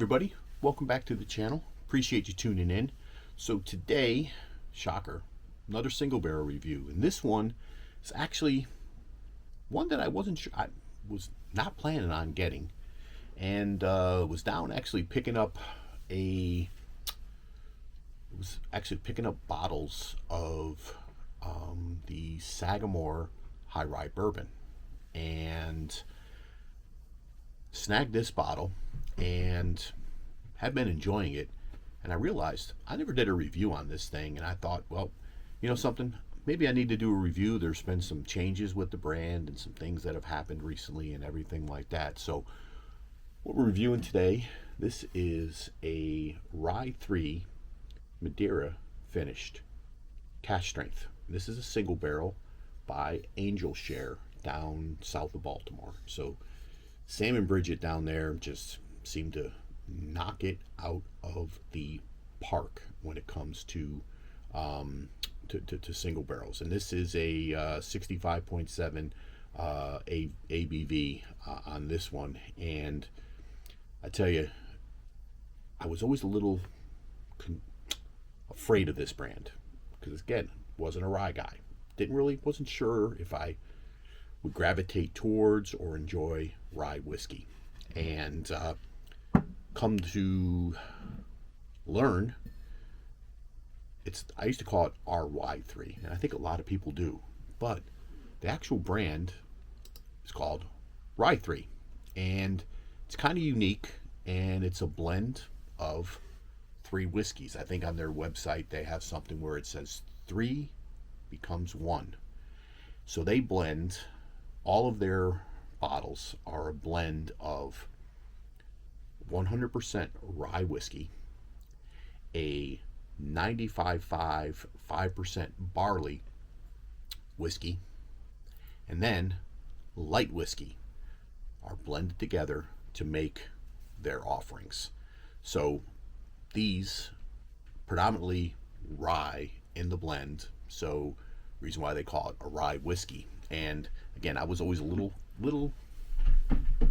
everybody, welcome back to the channel. Appreciate you tuning in. So today, shocker, another single barrel review, and this one is actually one that I wasn't sure, I was not planning on getting, and was down actually picking up bottles of the Sagamore High Rye Bourbon, and snagged this bottle and have been enjoying it. And I realized I never did a review on this thing, and I thought, well, you know something, maybe I need to do a review. There's been some changes with the brand and some things that have happened recently and everything like that. So what we're reviewing today, this is a RY3 Madeira finished Cask Strength. This is a single barrel by Angel Share down south of Baltimore. So Sam and Bridget down there just seem to knock it out of the park when it comes to single barrels. And this is a 65.7 ABV on this one. And I tell you, I was always a little afraid of this brand because, again, wasn't a rye guy. Wasn't sure if I would gravitate towards or enjoy rye whiskey. And come to learn, I used to call it RY3, and I think a lot of people do, but the actual brand is called RY3, and it's kind of unique, and it's a blend of three whiskeys. I think on their website they have something where it says 3 becomes 1. So they blend, all of their bottles are a blend of 100% rye whiskey, a 95.5 5% barley whiskey, and then light whiskey are blended together to make their offerings. So these predominantly rye in the blend, so reason why they call it a rye whiskey. And again, I was always a little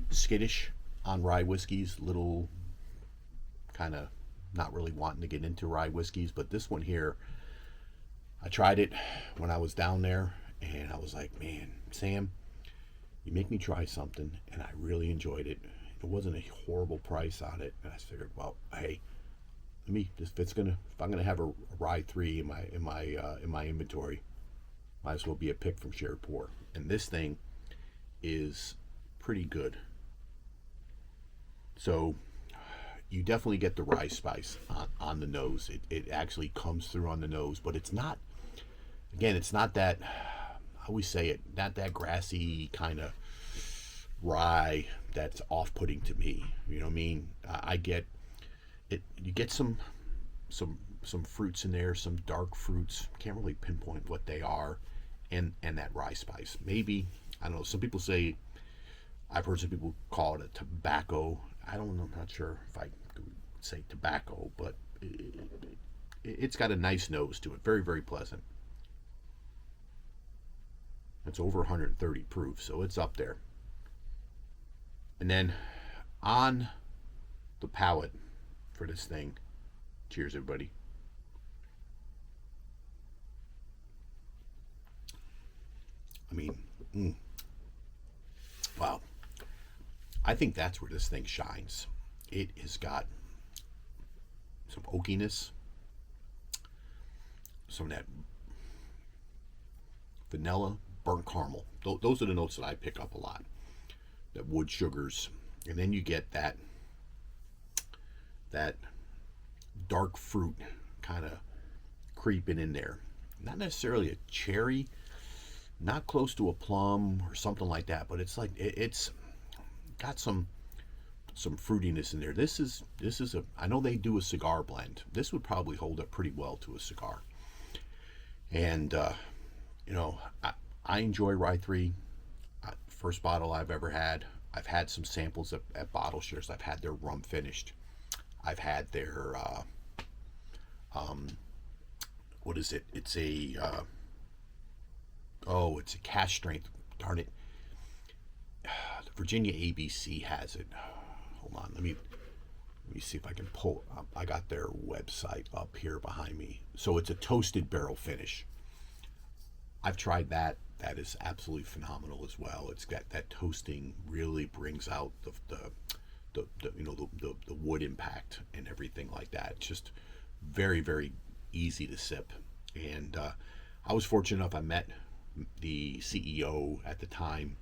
skittish on rye whiskeys, little kind of not really wanting to get into rye whiskeys, but this one here, I tried it when I was down there, and I was like, man, Sam, you make me try something, and I really enjoyed it. It wasn't a horrible price on it, and I figured, well, hey, if I'm gonna have a rye 3 in my inventory, might as well be a pick from Shared Pour. And this thing is pretty good. So you definitely get the rye spice on the nose. It actually comes through on the nose, but it's not, again, it's not that, I always say it, not that grassy kind of rye that's off-putting to me. You know what I mean? I get it. You get some fruits in there, some dark fruits. Can't really pinpoint what they are, and that rye spice. Maybe, I don't know. Some people say, I've heard some people call it a tobacco. I don't know. I'm not sure if I would say tobacco, but it's got a nice nose to it. Very, very pleasant. It's over 130 proof, so it's up there. And then on the palate for this thing, cheers, everybody. I mean, wow. I think that's where this thing shines. It has got some oakiness, some of that vanilla, burnt caramel. Those are the notes that I pick up a lot. That wood sugars, and then you get that dark fruit kind of creeping in there. Not necessarily a cherry, not close to a plum or something like that, but it's like it's got some fruitiness in there. This is a, I know they do a cigar blend. This would probably hold up pretty well to a cigar. And you know, I enjoy RY3. First bottle I've ever had. I've had some samples at Bottle Shares. I've had their rum finished. I've had their what is it? It's a it's a Cask Strength. Darn it. The Virginia ABC has it. Hold on, let me Let me see if I can pull up. I got their website up here behind me. So it's a toasted barrel finish. I've tried that. That is absolutely phenomenal as well. It's got that toasting, really brings out the wood impact and everything like that. It's just very, very easy to sip. And I was fortunate enough, I met the CEO at the time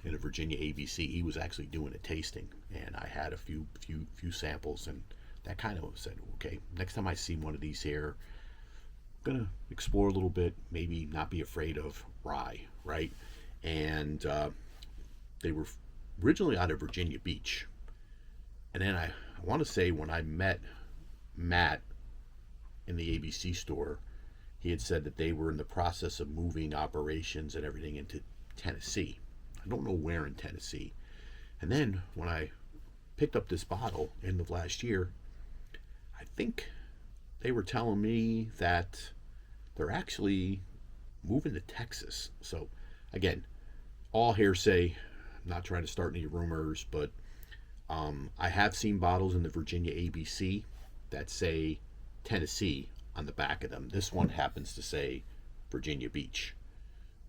in a Virginia ABC. He was actually doing a tasting, and I had a few samples, and that kind of said, okay, next time I see one of these here, I'm gonna explore a little bit, maybe not be afraid of rye, right? And they were originally out of Virginia Beach, and then I want to say when I met Matt in the ABC store, he had said that they were in the process of moving operations and everything into Tennessee. I don't know where in Tennessee. And then when I picked up this bottle end of last year, I think they were telling me that they're actually moving to Texas. So again, all hearsay. I'm not trying to start any rumors, but I have seen bottles in the Virginia ABC that say Tennessee on the back of them. This one happens to say Virginia Beach,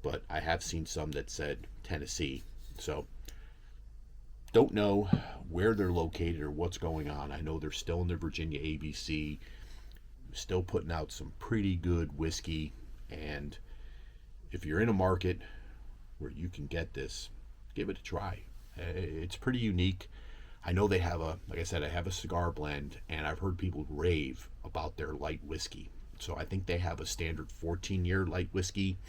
but I have seen some that said Tennessee. So don't know where they're located or what's going on. I know they're still in the Virginia ABC, still putting out some pretty good whiskey. And if you're in a market where you can get this, give it a try. It's pretty unique. I know they have like I said, I have a cigar blend, and I've heard people rave about their light whiskey. So I think they have a standard 14-year light whiskey,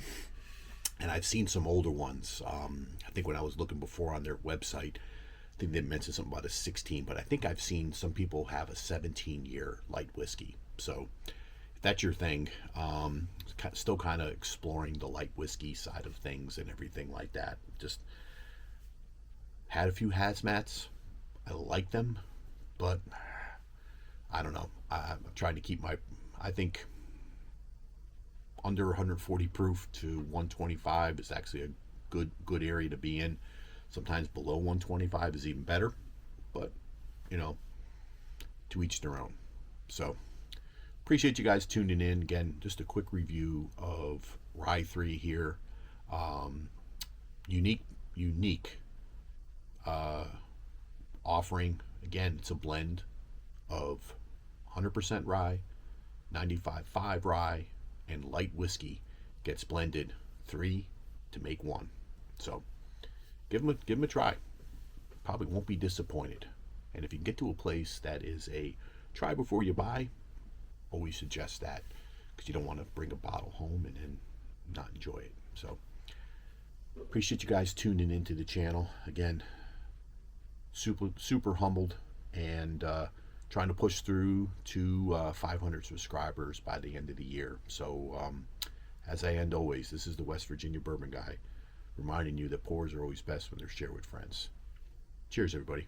and I've seen some older ones. I think when I was looking before on their website, I think they mentioned something about a 16, but I think I've seen some people have a 17-year light whiskey. So if that's your thing, still kind of exploring the light whiskey side of things and everything like that. Just had a few hazmats. I like them, but I don't know. I'm trying to keep I think under 140 proof to 125 is actually a good area to be in. Sometimes below 125 is even better, but to each their own. So appreciate you guys tuning in. Again, just a quick review of RY3 here. Unique offering. Again, it's a blend of 100% rye, 95.5 rye, and light whiskey gets blended 3 to make 1. So give them a try. Probably won't be disappointed. And if you can get to a place that is a try before you buy, always suggest that, because you don't want to bring a bottle home and then not enjoy it. So appreciate you guys tuning into the channel. Again, super humbled, and trying to push through to 500 subscribers by the end of the year. So as I end always, this is the West Virginia Bourbon Guy, reminding you that pours are always best when they're shared with friends. Cheers, everybody.